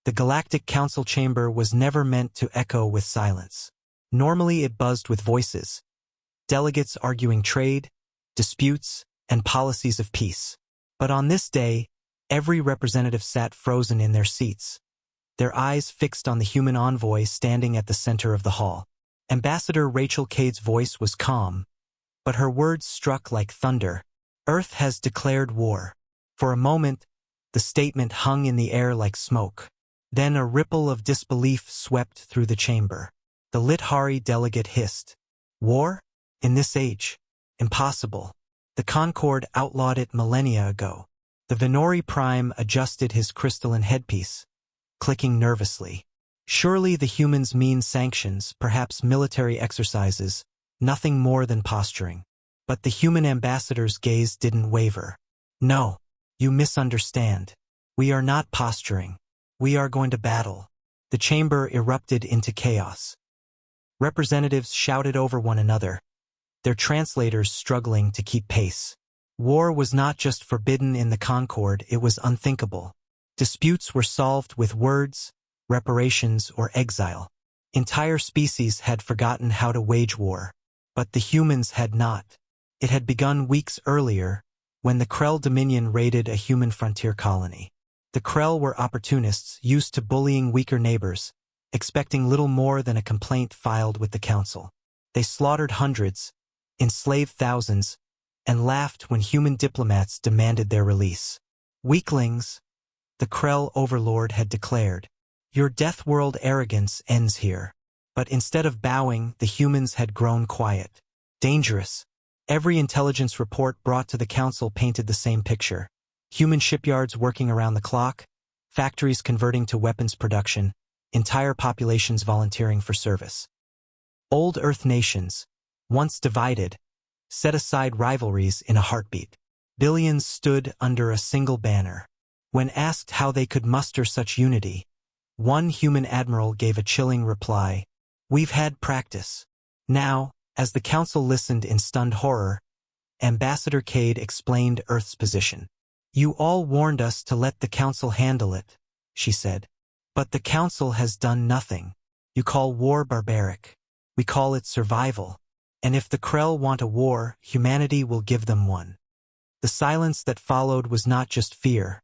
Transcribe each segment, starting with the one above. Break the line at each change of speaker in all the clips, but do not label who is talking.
The Galactic Council chamber was never meant to echo with silence. Normally it buzzed with voices, delegates arguing trade, disputes, and policies of peace. But on this day, every representative sat frozen in their seats, their eyes fixed on the human envoy standing at the center of the hall. Ambassador Rachel Cade's voice was calm, but her words struck like thunder. Earth has declared war. For a moment, the statement hung in the air like smoke. Then a ripple of disbelief swept through the chamber. The Lithari delegate hissed, "War? In this age? Impossible. The Concord outlawed it millennia ago." The Venori Prime adjusted his crystalline headpiece, clicking nervously. Surely the humans mean sanctions, perhaps military exercises, nothing more than posturing. But the human ambassador's gaze didn't waver. "No, you misunderstand. We are not posturing. We are going to battle." The chamber erupted into chaos. Representatives shouted over one another, their translators struggling to keep pace. War was not just forbidden in the Concord, it was unthinkable. Disputes were solved with words, reparations, or exile. Entire species had forgotten how to wage war. But the humans had not. It had begun weeks earlier, when the Krell Dominion raided a human frontier colony. The Krell were opportunists used to bullying weaker neighbors, expecting little more than a complaint filed with the council. They slaughtered hundreds, enslaved thousands, and laughed when human diplomats demanded their release. "Weaklings," the Krell overlord had declared, "your death world arrogance ends here." But instead of bowing, the humans had grown quiet. Dangerous. Every intelligence report brought to the council painted the same picture. Human shipyards working around the clock, factories converting to weapons production, entire populations volunteering for service. Old Earth nations, once divided, set aside rivalries in a heartbeat. Billions stood under a single banner. When asked how they could muster such unity, one human admiral gave a chilling reply, "We've had practice." Now, as the council listened in stunned horror, Ambassador Cade explained Earth's position. "You all warned us to let the council handle it," she said. "But the council has done nothing. You call war barbaric. We call it survival. And if the Krell want a war, humanity will give them one." The silence that followed was not just fear.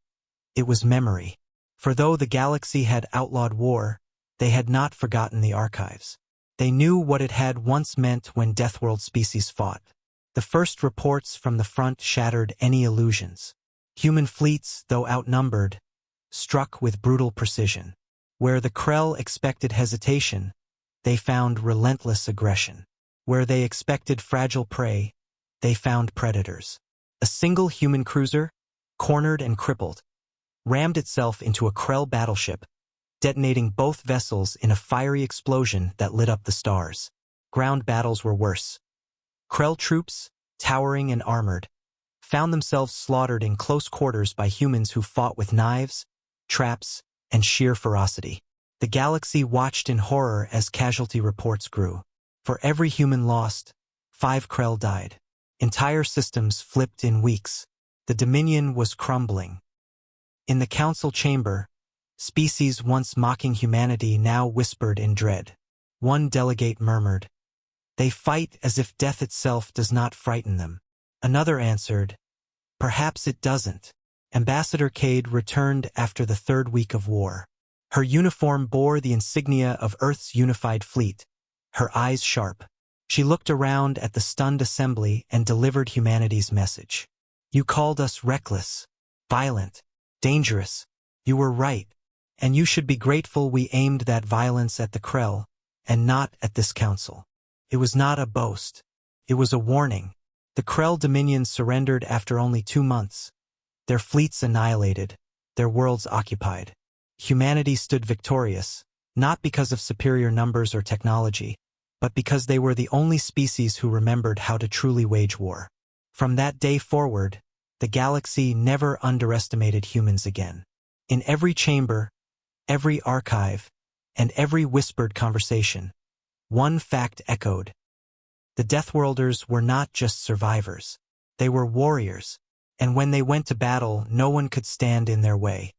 It was memory. For though the galaxy had outlawed war, they had not forgotten the archives. They knew what it had once meant when Deathworld species fought. The first reports from the front shattered any illusions. Human fleets, though outnumbered, struck with brutal precision. Where the Krell expected hesitation, they found relentless aggression. Where they expected fragile prey, they found predators. A single human cruiser, cornered and crippled, rammed itself into a Krell battleship, detonating both vessels in a fiery explosion that lit up the stars. Ground battles were worse. Krell troops, towering and armored, found themselves slaughtered in close quarters by humans who fought with knives, traps, and sheer ferocity. The galaxy watched in horror as casualty reports grew. For every human lost, 5 Krell died. Entire systems flipped in weeks. The Dominion was crumbling. In the council chamber, species once mocking humanity now whispered in dread. One delegate murmured, "They fight as if death itself does not frighten them." Another answered, "Perhaps it doesn't." Ambassador Cade returned after the 3rd week of war. Her uniform bore the insignia of Earth's unified fleet, her eyes sharp. She looked around at the stunned assembly and delivered humanity's message. "You called us reckless, violent, dangerous. You were right, and you should be grateful we aimed that violence at the Krell, and not at this council." It was not a boast. It was a warning. The Krell Dominion surrendered after only 2 months. Their fleets annihilated, their worlds occupied. Humanity stood victorious, not because of superior numbers or technology, but because they were the only species who remembered how to truly wage war. From that day forward, the galaxy never underestimated humans again. In every chamber, every archive, and every whispered conversation, one fact echoed. The Deathworlders were not just survivors. They were warriors, and when they went to battle, no one could stand in their way.